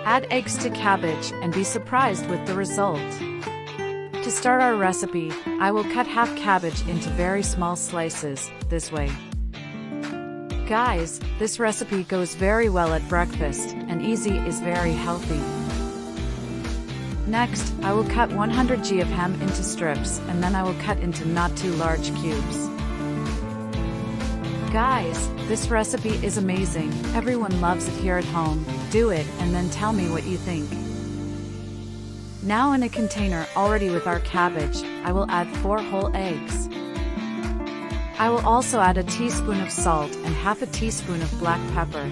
Add eggs to cabbage and be surprised with the result. To start our recipe, I will cut half cabbage into very small slices, this way. Guys, this recipe goes very well at breakfast, and easy is very healthy. Next, I will cut 100 g of ham into strips, and then I will cut into not too large cubes. Guys, this recipe is amazing, everyone loves it here at home. Do it and then tell me what you think. Now in a container already with our cabbage, I will add 4 whole eggs. I will also add a teaspoon of salt and half a teaspoon of black pepper.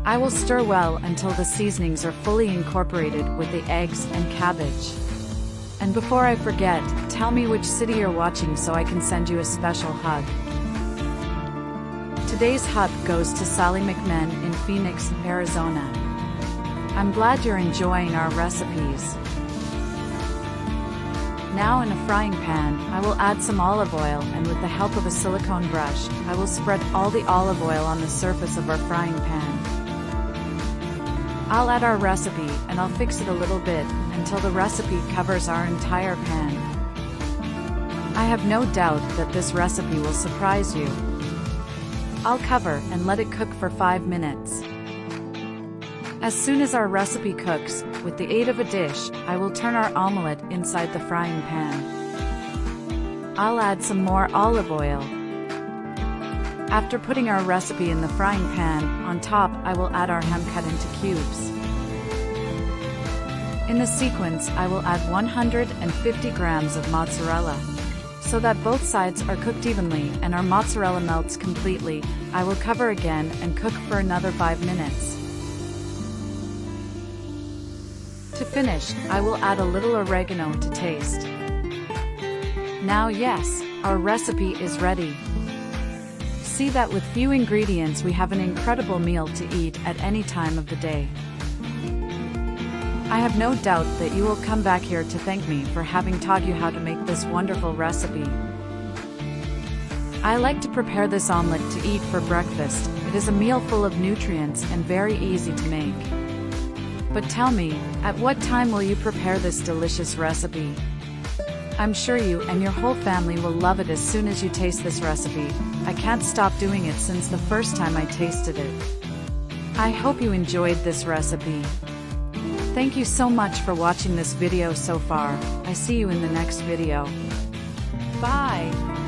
I will stir well until the seasonings are fully incorporated with the eggs and cabbage. And before I forget, tell me which city you're watching so I can send you a special hug. Today's hug goes to Sally McMahon in Phoenix, Arizona. I'm glad you're enjoying our recipes. Now in a frying pan, I will add some olive oil, and with the help of a silicone brush, I will spread all the olive oil on the surface of our frying pan. I'll add our recipe and I'll fix it a little bit until the recipe covers our entire pan. I have no doubt that this recipe will surprise you. I'll cover and let it cook for 5 minutes. As soon as our recipe cooks, with the aid of a dish, I will turn our omelette inside the frying pan. I'll add some more olive oil. After putting our recipe in the frying pan, on top I will add our ham cut into cubes. In the sequence, I will add 150 grams of mozzarella. So that both sides are cooked evenly and our mozzarella melts completely, I will cover again and cook for another 5 minutes. To finish, I will add a little oregano to taste. Now yes, our recipe is ready. See that with few ingredients we have an incredible meal to eat at any time of the day. I have no doubt that you will come back here to thank me for having taught you how to make this wonderful recipe. I like to prepare this omelette to eat for breakfast. It is a meal full of nutrients and very easy to make. But tell me, at what time will you prepare this delicious recipe? I'm sure you and your whole family will love it as soon as you taste this recipe. I can't stop doing it since the first time I tasted it. I hope you enjoyed this recipe. Thank you so much for watching this video so far. I see you in the next video. Bye!